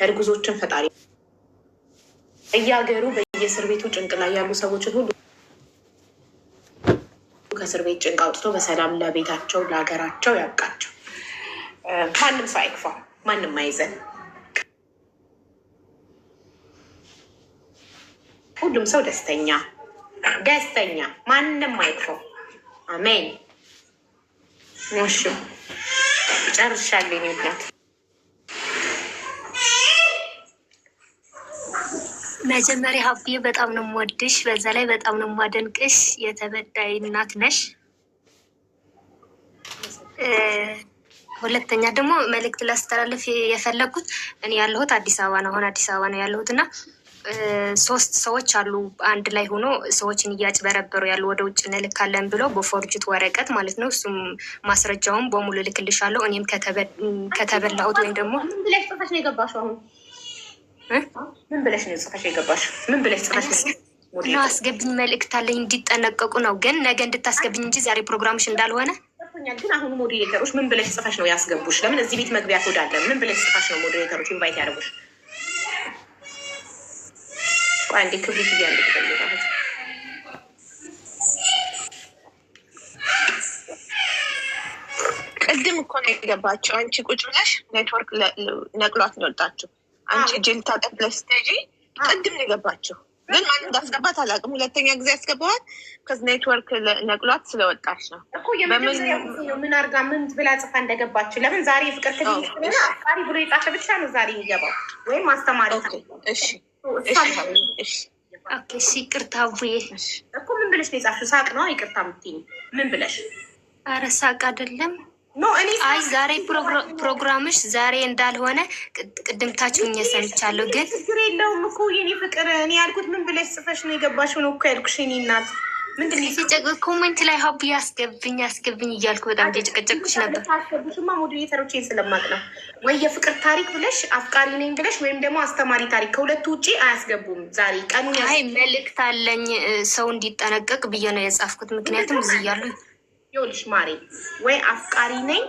እርጉዞችን ፈጣሪ እያገሩ በየእስር ቤቱ ጭንቅ ላይ ያሉ ሰዎችን ሁሉ ከእስር ቤት ጭንቅ አውጥቶ በሰላም ለቤታቸው ለሀገራቸው ያብቃቸው። ማንም ሰው አይክፋ፣ ማንም አይዘን፣ ሁሉም ሰው ደስተኛ ደስተኛ፣ ማንም አይክፋው። አሜን። እሺ ጨርሻለሁ። ምክንያት መጀመሪያ ሀብዬ በጣም ነው የምወድሽ፣ በዛ ላይ በጣም ነው የማደንቅሽ። የተበዳይ እናት ነሽ። ሁለተኛ ደግሞ መልእክት ላስተላለፍ የፈለግኩት እኔ ያለሁት አዲስ አበባ ነው። አሁን አዲስ አበባ ነው ያለሁት እና 3 ሰዎች አሉ አንድ ላይ ሆኖ ሰዎችን እያጭበረበሩ ያሉ ወደ ውጭ እንልካለን ብለው በፎርጅት ወረቀት ማለት ነው። እሱም ማስረጃውን በሙሉ ልክልሻለሁ። እኔም ከተበላሁት ወይም ደግሞ ምን ብለሽ ጽፈሽ ነው የገባሽው? አሁን ምን ብለሽ ነው ጽፈሽ የገባሽው? ምን ብለሽ ጽፈሽ ነው? አስገብኝ መልእክት አለኝ እንዲጠነቀቁ ነው። ግን ነገ እንድታስገብኝ እንጂ ዛሬ ፕሮግራምሽ እንዳልሆነ ግን አሁን ሞዴሬተሮች ምን ብለሽ ጽፈሽ ነው ያስገቡሽ? ለምን እዚህ ቤት መግቢያ ኮድ አለ? ምን ብለሽ ጽፈሽ ነው ሞዴሬተሮች ኢንቫይት ያደርጉሽ? አንዴ ክብሪት እያለ ተጠልቃለች። ቅድም እኮ ነው የገባቸው። አንቺ ቁጭ ብለሽ ኔትወርክ ነቅሏት ነው የወጣችው። አንቺ እጅን ታጠብ ብለሽ ስትሄጂ ቅድም ነው የገባቸው። ግን ማን እንዳስገባት አላውቅም። ሁለተኛ ጊዜ ያስገባዋል። ከዚ ኔትወርክ ነቅሏት ስለወጣች ነው እኮ ምን አርጋ ምን ብላ ጽፋ እንደገባችው። ለምን ዛሬ ፍቅር ክሊኒክ አፍቃሪ ብሎ የጻፈ ብቻ ነው ዛሬ የሚገባው፣ ወይም አስተማሪ። እሺ እሺ ይቅርታ ብዬ እኮ ምን ብለሽ ነው የጻፍሽው? ሳቅ ነው ይቅርታ የምትይኝ? ምን ብለሽ? ኧረ ሳቅ አይደለም። እኔ አይ ዛሬ ፕሮግራምሽ ዛሬ እንዳልሆነ ቅድም ታችሁኝ ሰምቻለሁ። ግን ችግር የለውም እኮ የኔ ፍቅር። እኔ ያልኩት ምን ብለሽ ጽፈሽ ነው የገባሽው ነው እኮ ያልኩሽ የኔ እናት። ኮሜንት ላይ ሀቡ አስገብኝ እያልኩ በጣም እየጨቀጨቅኩሽ ነበር። አስገብሽማ ሞዴሬተሮቼን ስለማቅ ነው። ወይ የፍቅር ታሪክ ብለሽ አፍቃሪ ነኝ ብለሽ ወይም ደግሞ አስተማሪ ታሪክ፣ ከሁለቱ ውጭ አያስገቡም። ዛሬ ቀኑን አይ መልእክት አለኝ ሰው እንዲጠነቀቅ ብዬ ነው የጻፍኩት። ምክንያቱም እዚህ እያሉ ይኸውልሽ ማሬ፣ ወይ አፍቃሪ ነኝ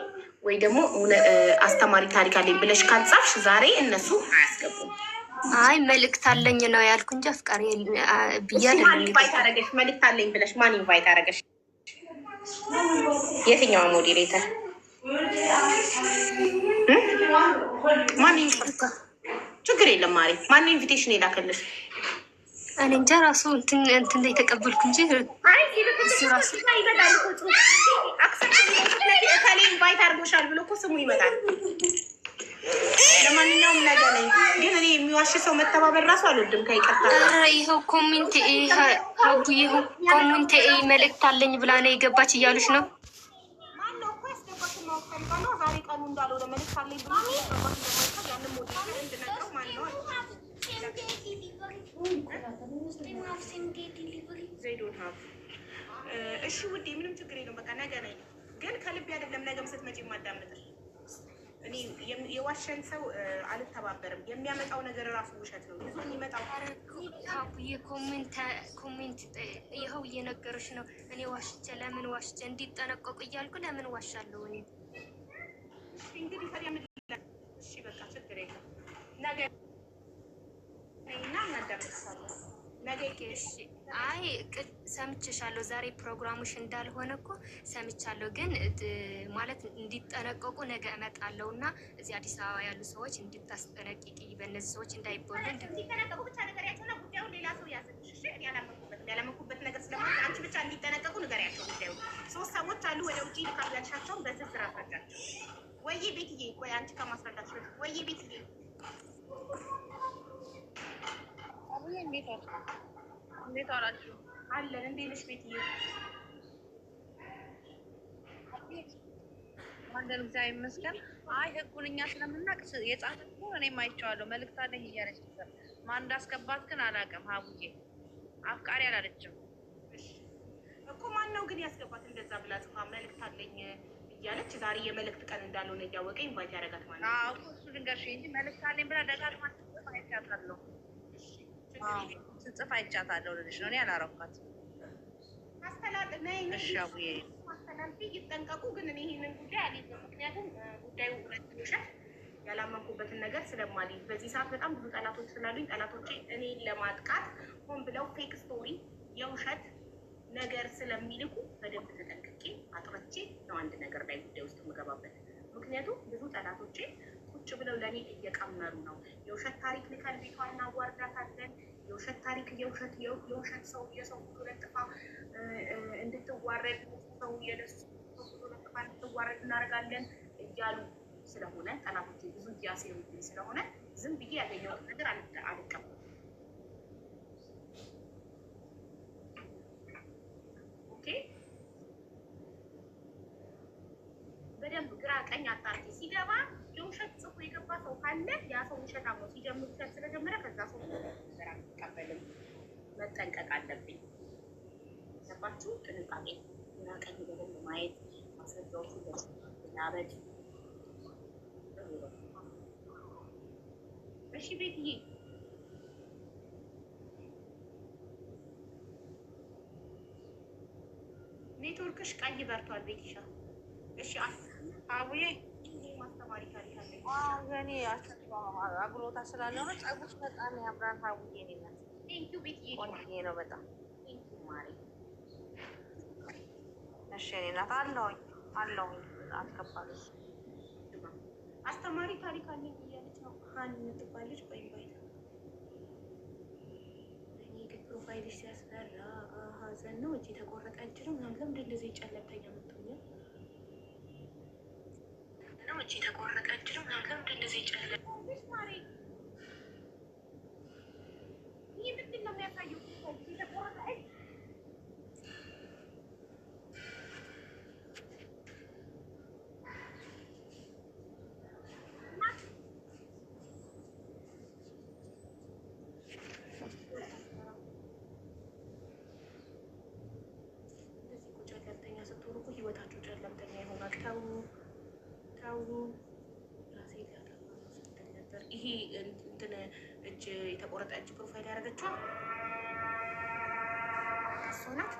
ወይ ደግሞ አስተማሪ ታሪክ አለኝ ብለሽ ካልጻፍሽ ዛሬ እነሱ አያስገቡም። አይ መልእክት አለኝ ነው ያልኩ እንጂ አፍቃሪ ብያለሁ። ማን ኢንቫይት አደረገሽ? መልእክት አለኝ ብለሽ ማን ኢንቫይት አደረገሽ? የትኛው ሞዴሬተር? ማን ኢንቫይት? ችግር የለም ማሪ። ማን ኢንቪቴሽን የላከልሽ? እኔ እንጃ ራሱ እንትን ላይ ተቀበልኩ እንጂ እሱ ራሱ ይመጣል እኮ ጽሁፍ እከሌ ኢንቫይት አድርጎሻል ብሎ እኮ ስሙ ይመጣል። ለማንኛውም ነገር ነኝ ግን እኔ የሚዋሽ ሰው መተባበር ራሱ አልወድም። ከይቀርታ ይኸው ኮሜንት ይኸው ኮሜንት መልእክት አለኝ ብላ ነው የገባች እያሉሽ ነው። ማነው እኮ ያስገባሽ? ማወቅ ፈልጋለሁ። ዛሬ ቀኑ እንዳልሆነ መልእክት አለኝ ብሎ ያንን ሞዴል እንድነግረው ማነው? እሺ ውዴ ምንም ችግር የለውም። በቃ ነገ ነኝ ግን ከልቤ አይደለም። ነገም ስትመጪ የማዳምጥሽ እኔ የዋሸን ሰው አልተባበርም። የሚያመጣው ነገር ራሱ ውሸት ነው። ብዙ የሚመጣው ኮሜንት ይኸው እየነገረች ነው። እኔ ዋሽቼ ለምን ዋሽቼ እንዲጠነቀቁ እያልኩ ለምን ዋሻለሁ? እኔ እንግዲህ ታዲያ ምን ይላል? እሺ በቃ ችግር የለም። ነገ ነኝና እናዳምጥሻለን። ነገ እሺ። አይ ሰምቼሻለሁ። ዛሬ ፕሮግራሙሽ እንዳልሆነ እኮ ሰምቻለሁ። ግን ማለት እንዲጠነቀቁ ነገ እመጣለሁ እና እዚህ አዲስ አበባ ያሉ ሰዎች እንድታስጠነቅቂ፣ በእነዚህ ሰዎች እንዳይበሉ እንዲጠነቀቁ ብቻ ነገሪያቸውና ጉዳዩን ሌላ ሰው ያዘልሽ። እሺ እኔ ያላመንኩበት ነገር ስለማለት አንቺ ብቻ እንዲጠነቀቁ ንገሪያቸው። ጉዳዩ 3 ሰዎች አሉ ወደ ውጭ ልካሉ ያልሻቸውን በዝርዝር አስረዳቸው። ወይዬ ቤትዬ፣ ቆይ አንቺ ከማስረዳትሽ በፊት ወይዬ ቤትዬ እንዴት አላችሁ? አለን። እንዴት ነሽ ቤትዬ? አንደን እግዚአብሔር ይመስገን። አይ ህጉን እኛ ስለምናውቅ የጻፈው እኔም አይቼዋለሁ። መልእክት አለኝ እያለች ነበር። ማን እንዳስገባት ግን አላውቅም። ሀቡዬ አፍቃሪ አላለችም እኮ። ማን ነው ግን ያስገባት እንደዛ ብላ ጽፋ መልእክት አለኝ እያለች ዛሬ የመልእክት ቀን እንዳልሆነ እያወቀ ኢንቫይት ያደረጋት ማለት ነው? አዎ እሱ ልንገርሽ እንጂ መልእክት አለኝ ብላ ደጋግማ አይቻታለሁ። ስጽፍ አይቻታለሁ ልልሽ ነው። እኔ አላረኳትም። አስተላልፊ ይጠንቀቁ። ግን እኔ ይሄንን ጉዳይ አልይዝም። ምክንያቱም ጉዳዩ ሁለት ውሸት ያላመንኩበትን ነገር ስለማልይዝ በዚህ ሰዓት በጣም ብዙ ጠላቶች ስላሉኝ ጠላቶቼ እኔን ለማጥቃት ሆን ብለው ፌክ ስቶሪ የውሸት ነገር ስለሚልኩ በደንብ ተጠንቅቄ አጥርቼ ነው አንድ ነገር ላይ ጉዳይ ውስጥ የምገባበት። ምክንያቱም ብዙ ጠላቶቼ ቁጭ ብለው ለእኔ እየቀመሩ ነው። የውሸት ታሪክ ልከን ቤቷ እናዋርዳታለን። የውሸት ታሪክ የውሸት ሰው የሰው ፎቶ ለጥፋ እንድትዋረድ ሰው የነሱ ፎቶ ለጥፋ እንድትዋረድ እናደርጋለን እያሉ ስለሆነ ጠላቶቼ ብዙ እያሴሩብኝ ስለሆነ ዝም ብዬ ያገኘሁት ነገር አልቀበልም። በደንብ ግራ ቀኝ አጣርቼ ሲገባ የውሸት ጽፎ የገባ ሰው ካለ ያ ሰው ውሸት አሞ ሲጀምር ውሸት ስለጀመረ ከዛ ሰው ነገር አልቀበልም። መጠንቀቅ አለብኝ። ገባችሁ? ጥንቃቄ፣ ግራ ቀኝ በደንብ ማየት፣ ማስረጃዎቹ በደንብ እሺ ቤትዬ ኔትወርክሽ ቀይ በርቷል ቤትሻ። እሺ አቡዬ ማስተማሪ ታሪክ አለኝ። ገኔ አብሮታ ስላለሆነ ጸጉርሽ በጣም ያምራል። አቡዬ ኔናት ቴንኪው ቤትዬ ቆንጆ ነው በጣም ቴንኪው ማሪ። እሺ ኔናት አለሁኝ አትከፋለሽ። አስተማሪ ታሪክ አለኝ እያለች ነው ሀን የምትባለች። ቆይ እኔ ግን ፕሮፋይልሽ ሲያስፈራ ሀዘን ነው እጅ የተቆረጠ እጅ ነው ምናምን። ለምንድን እንደዚህ ጨለምተኛ የምትሆኛል? ነው እጅ የተቆረጠ እጅ ነው ምናምን። ለምንድን እንደዚህ ጨለምተኛ ማሪ? ይህ ምንድን ነው የሚያሳየው? የተቆረጠ እጅ ህይወታችሁ ጨለምተኛ ይሆናል። ተው ራሴ ሊያጠፋ ስትል ነበር። ይሄ እንትን እጅ የተቆረጠ እጅ ፕሮፋይል ያደረገችው እሷ ናት።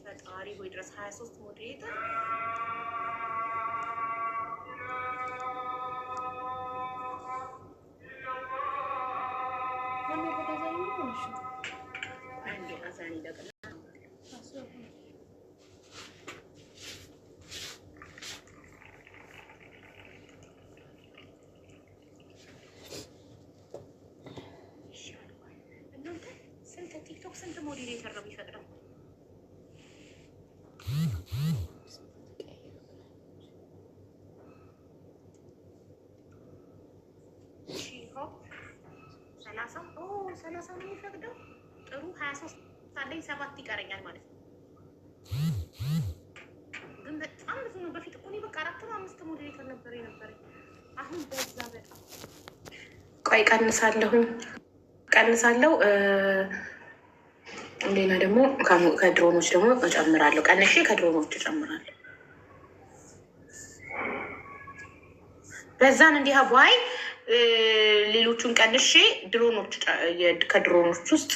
ፈጣሪ ሆይ ድረስ 23 ሞዴሬተር ቲክቶክ ስንት ሞዴሬተር ነው የሚፈጥረው? ሰላሳ ነው የሚፈቅደው። ጥሩ 23 ሳለኝ 7 ይቀረኛል ማለት ነው። ግን በጣም ብዙ ነው። በፊት እኮ እኔ በቃ 4 ነው 5 ሞዴሬተር ነበር የነበረኝ። አሁን በዛ በጣም ቆይ ቀንሳለሁ። ሌላ ደግሞ ከድሮኖች ደግሞ እጨምራለሁ። ቀንሼ ከድሮኖች እጨምራለሁ። በዛን እንዲህ አቧይ ሌሎቹን ቀንሼ ድሮኖች ከድሮኖች ውስጥ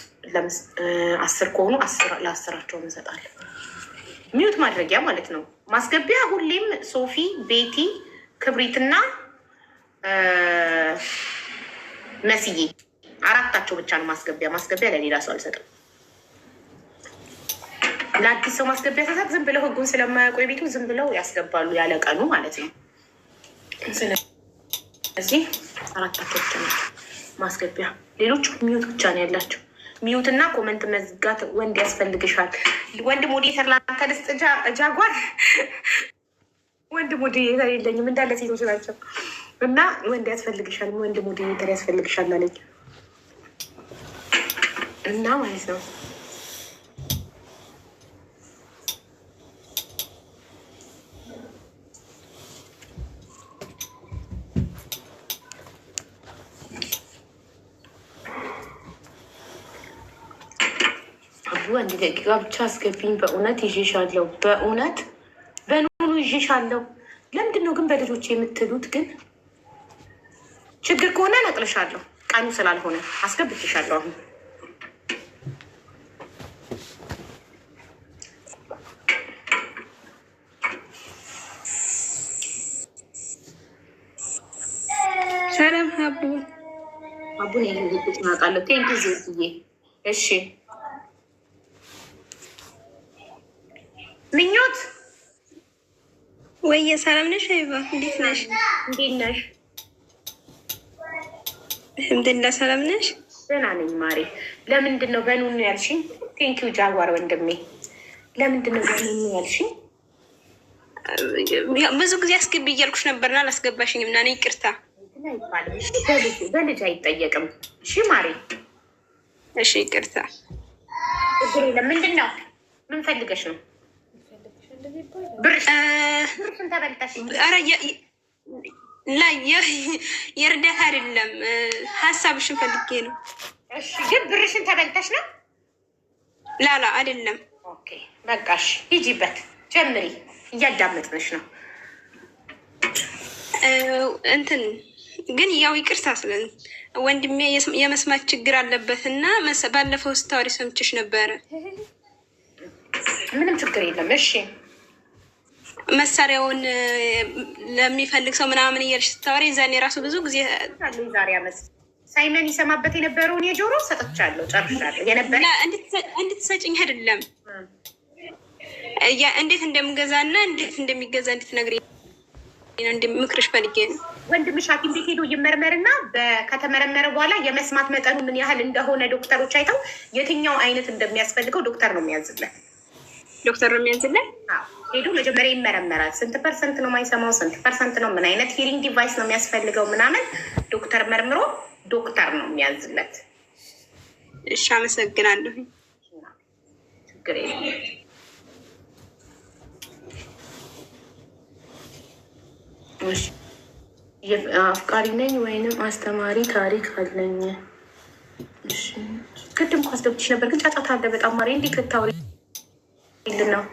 10 ከሆኑ 10 እንሰጣለን። ሚዩት ማድረጊያ ማለት ነው። ማስገቢያ ሁሌም ሶፊ፣ ቤቲ፣ ክብሪትና መስዬ 4ታቸው ብቻ ነው ማስገቢያ። ማስገቢያ ለሌላ ሰው አልሰጥም። ለአዲስ ሰው ማስገቢያ ሰሳት ዝም ብለው ህጉን ስለማያውቁ የቤቱ ዝም ብለው ያስገባሉ ያለ ቀኑ ማለት ነው። ስለዚህ 4ታቸው ብቻ ነው ማስገቢያ። ሌሎቹ ሚዩት ብቻ ነው ያላቸው። ሚዩት እና ኮመንት መዝጋት። ወንድ ያስፈልግሻል። ወንድ ሞዴተር ላንተ ልስጥ። ጃጓር ወንድ ሞዴተር የለኝም እንዳለ ሴቶች ናቸው። እና ወንድ ያስፈልግሻል፣ ወንድ ሞዴተር ያስፈልግሻል አለኝ እና ማለት ነው። አንድ ደቂቃ ብቻ አስገቢኝ። በእውነት ይዤሻለሁ። በእውነት በኑኑ ይዤሻለሁ። ለምንድን ነው ግን በልጆች የምትሉት? ግን ችግር ከሆነ ነቅልሻለሁ። ቀኑ ስላልሆነ አስገብትሻለሁ። አሁን ሰላም አቡን ናቃለሁ። ቴንኪ ዜትዬ። እሺ ምኞት ወየ ሰላም ነሽ? አይባ እንዴት ነሽ? እንዴት ነሽ? አልሐምዱሊላህ ሰላም ነሽ? ደህና ነኝ ማሬ። ለምንድን ነው በኑኑ ያልሽኝ? ቴንኪው ጃጓር ወንድሜ። ለምንድን ነው በኑኑ ያልሽኝ? ብዙ ጊዜ አስገቢ እያልኩሽ ነበርና አላስገባሽኝም እና እኔ ይቅርታ። በልጅ አይጠየቅም። እሺ ማሬ። እሺ ይቅርታ። ምንድን ነው ምን ፈልገሽ ነው? ብርሽን ተበልተሽ? ኧረ የእርዳታ አይደለም ሀሳብሽን ፈልጌ ነው። እሺ ግን ብርሽን ተበልተሽ ነው? ላላ አይደለም። ኦኬ በቃሽ፣ ሂጂበት፣ ጀምሪ። እያዳመጥነሽ ነው። እንትን ግን ያው ይቅርታ ስለን ወንድሜ የመስማት ችግር አለበት እና ባለፈው ስታወሪ ሰምችሽ ነበረ። ምንም ችግር የለም። እሺ መሳሪያውን ለሚፈልግ ሰው ምናምን እያልሽ ስታወሪ ዛኔ ራሱ ብዙ ጊዜ ዛሬ አመት ሳይመን ይሰማበት የነበረውን የጆሮ ሰጥቻለሁ፣ ጨርሻለሁ። የነበረ እንድትሰጭኝ አይደለም እንዴት እንደምገዛና እንዴት እንደሚገዛ እንድትነግሪኝ ምክርሽ ፈልጌ ነው። ወንድምሽ ሐኪም ቤት ሄዶ ይመርመርና ከተመረመረ በኋላ የመስማት መጠኑ ምን ያህል እንደሆነ ዶክተሮች አይተው የትኛው አይነት እንደሚያስፈልገው ዶክተር ነው የሚያዝለት። ዶክተር ነው የሚያዝለት? ሄዶ መጀመሪያ ይመረመራል። ስንት ፐርሰንት ነው የማይሰማው፣ ስንት ፐርሰንት ነው፣ ምን አይነት ሂሪንግ ዲቫይስ ነው የሚያስፈልገው ምናምን ዶክተር መርምሮ ዶክተር ነው የሚያዝለት። እሺ አመሰግናለሁ። ችግር የለም። አፍቃሪ ነኝ ወይንም አስተማሪ ታሪክ አለኝ። ቅድም እኮ አስገብቼሽ ነበር ግን ጫጫታ አለ በጣም ማሪ። እንዴት ልታወሪ ይልን ነው?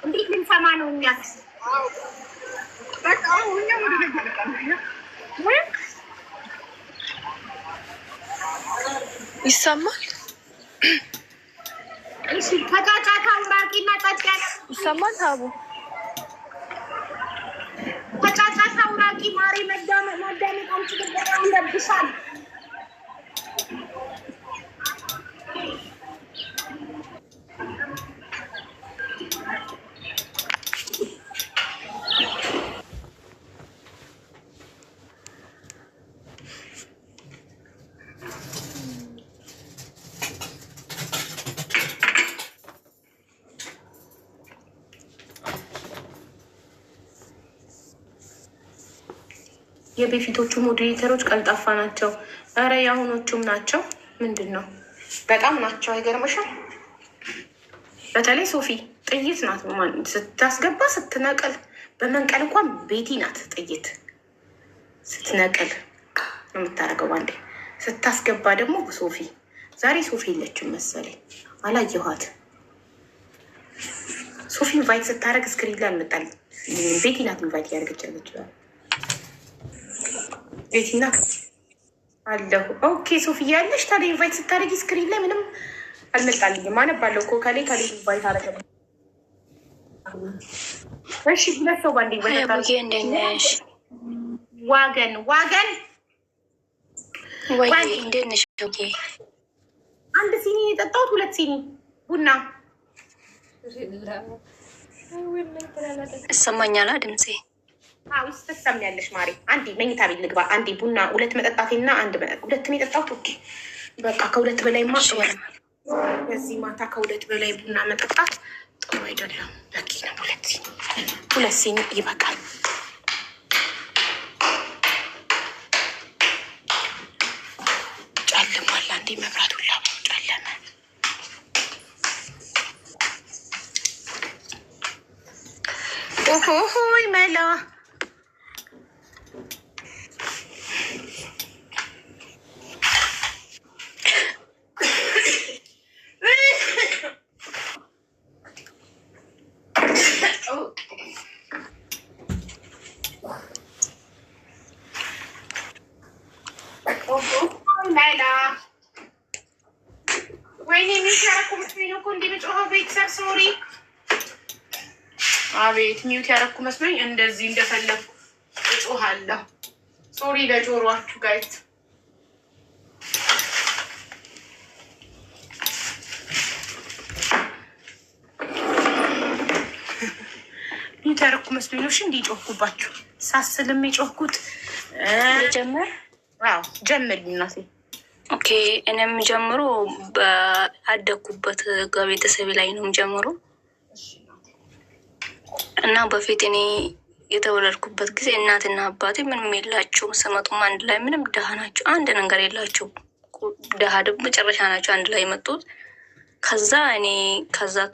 እንዴት ልንሰማ ነው እኛስ? ይሰማል? እሺ ከጫጫታው ራቂና ጸጥ ያለ ይሰማል? ታቡ ከጫጫታው ራቂ ማሪ። ማዳመጥ አንቺ በጣም ይረብሻል። የበፊቶቹ ሞዴሬተሮች ቀልጣፋ ናቸው። ኧረ የአሁኖቹም ናቸው። ምንድን ነው በጣም ናቸው። አይገርምሽም? በተለይ ሶፊ ጥይት ናት። ስታስገባ ስትነቅል፣ በመንቀል እንኳን ቤቲ ናት ጥይት ስትነቅል ነው የምታደርገው። አንዴ ስታስገባ ደግሞ ሶፊ። ዛሬ ሶፊ የለችም መሰለኝ፣ አላየኋት። ሶፊ ኢንቫይት ስታደርግ ስክሪን ላይ አልመጣል። ቤቲ ናት ኢንቫይት ያደርገች ያለች። ቤቲ ናት አለሁ። ኦኬ ሶፊ ያለሽ ታዲያ ኢንቫይት ስታደርጊ ስክሪን ላይ ምንም አልመጣልኝም። አነባለሁ እኮ ከሌ ኢንቫይት አደረገ። እሺ ሁለት ሰው ባንዴ እንደነሽ ዋገን ወይ እንደነሽ? አንድ ሲኒ የጠጣሁት 2 ሲኒ ቡና እሰማኛላ ድምፄ? አዎ ትሰሚያለሽ ማሪ። አንዴ መኝታ ቤት ልግባ። አንዴ ቡና 2 መጠጣቴና 2 የጠጣሁት። ኦኬ በቃ ከ2 በላይ በዚህ ማታ ከ2 በላይ ቡና መጠጣት ጥሩ አይደለም። በቂ ነው። 2 ሲኒ ይበቃል። ጨልሟል። አንዴ መብራት ሁላ ጨለመ። ኦሆሆይ መላ ወይኔ ሚውት ያረኩ መስሎኝ እኮ እንዲህ በጮኸው ቤተሰብ ሶሪ። አቤት ሚውት ያረኩ መስሎኝ እንደዚህ እንደፈለኩ እጮሃለሁ። ሶሪ ለጆሮአችሁ ጋይት። ሚውት ያረኩ መስሎኝ ነው። እሺ እንዲህ ጮህኩባችሁ። ሳስልም የጮህኩት ጀመር። አዎ ጀምሪ እናቴ። ኦኬ እኔም ጀምሮ በአደኩበት ከቤተሰብ ላይ ነው ጀምሮ እና በፊት እኔ የተወለድኩበት ጊዜ እናትና አባቴ ምንም የላቸውም። ስመጡም አንድ ላይ ምንም ደሃ ናቸው። አንድ ነገር የላቸው። ደሃ ደግሞ መጨረሻ ናቸው አንድ ላይ የመጡት። ከዛ እኔ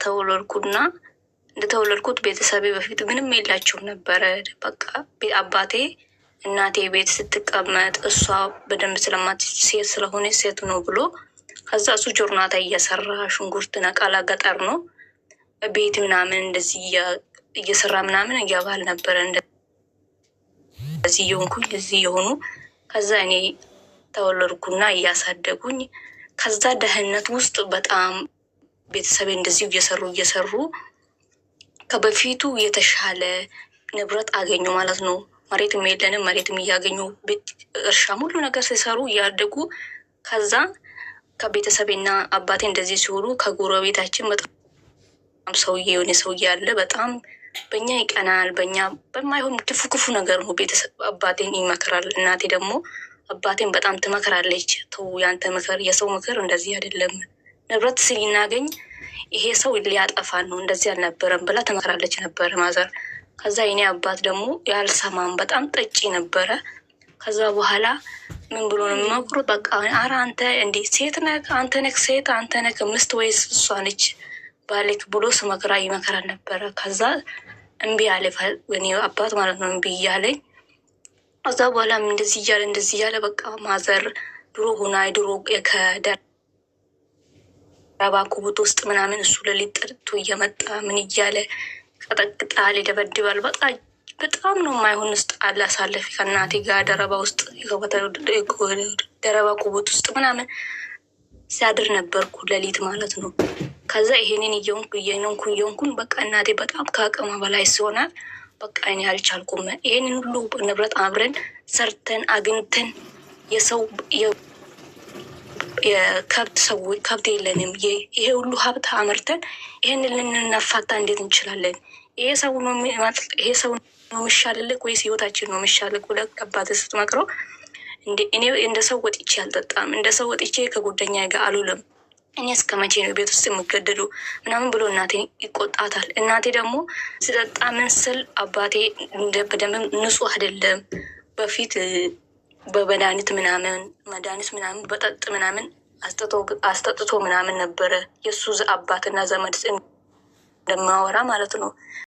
ተወለድኩና እንደተወለድኩት ቤተሰቤ በፊት ምንም የላቸውም ነበረ። በቃ አባቴ እናቴ ቤት ስትቀመጥ እሷ በደንብ ስለማትችል ሴት ስለሆነ ሴት ነው ብሎ ከዛ እሱ ጆርናታ እየሰራ ሽንኩርት ነቃላ ገጠር ነው ቤት ምናምን እንደዚህ እየሰራ ምናምን እያባል ነበረ። እንደዚህ የሆንኩኝ እዚህ የሆኑ ከዛ እኔ ተወለድኩና እያሳደጉኝ ከዛ ደህንነት ውስጥ በጣም ቤተሰቤ እንደዚህ እየሰሩ ከበፊቱ የተሻለ ንብረት አገኙ ማለት ነው። መሬትም የለንም፣ መሬትም እያገኙ እርሻም ሁሉ ነገር ሲሰሩ እያደጉ ከዛ ከቤተሰቤና አባቴ እንደዚህ ሲሆኑ ከጎረቤታችን በጣም ሰውዬ የሆነ ሰውዬ አለ። በጣም በእኛ ይቀናል። በእኛ በማይሆን ክፉ ነገር ነው ቤተሰብ አባቴን ይመክራል። እናቴ ደግሞ አባቴን በጣም ትመክራለች። ተው ያንተ ምክር የሰው ምክር እንደዚህ አይደለም፣ ንብረት ስናገኝ ይሄ ሰው ሊያጠፋን ነው እንደዚህ አልነበረም ብላ ትመክራለች ነበር ማዘር። ከዛ የኔ አባት ደግሞ ያልሰማም በጣም ጠጪ ነበረ። ከዛ በኋላ ምን ብሎ ነው የሚመክሩት? በቃ ኧረ አንተ እንዴ ሴት ነህ አንተ ነህ ሴት አንተ ነህ ምስት ወይስ እሷ ነች ባልክ ብሎ ስመክራ ይመክራል ነበረ። ከዛ እምቢ አለ እኔ አባት ማለት ነው። እምቢ እያለኝ ከዛ በኋላ እንደዚህ እያለ በቃ ማዘር ድሮ ከደረባ ኩቡት ውስጥ ምናምን እሱ ለሊት ጠርቶ እየመጣ ምን እያለ ቀጠቅጣል፣ ይደበድባል። በጣም ነው የማይሆን ውስጥ አላሳለፊ ከእናቴ ጋር ደረባ ውስጥ ደረባ ኩቡት ውስጥ ምናምን ሲያድር ነበርኩ ለሊት ማለት ነው። ከዛ ይሄንን እየሆንኩን በቃ እናቴ በጣም ከአቅሟ በላይ ሲሆናል በቃ እኔ አልቻልኩም። ይሄንን ሁሉ ንብረት አብረን ሰርተን አግኝተን የሰው ከብት የለንም። ይሄ ሁሉ ሀብት አመርተን ይሄንን ልንነፋታ እንዴት እንችላለን? ይሄ ሰው ነው የሚሻልልክ ወይስ ህይወታችን ነው የሚሻልክ ብለህ አባቴ ስትመክረው እኔ እንደ ሰው ወጥቼ አልጠጣም፣ እንደ ሰው ወጥቼ ከጓደኛ ጋር አልውልም፣ እኔ እስከ መቼ ነው ቤት ውስጥ የምገደሉ ምናምን ብሎ እናቴ ይቆጣታል። እናቴ ደግሞ ስጠጣ ምን ስል አባቴ በደንብ ንጹህ አይደለም፣ በፊት በመድኃኒት ምናምን በጠጥ ምናምን አስጠጥቶ ምናምን ነበረ የእሱ አባትና ዘመድ እንደማወራ ማለት ነው።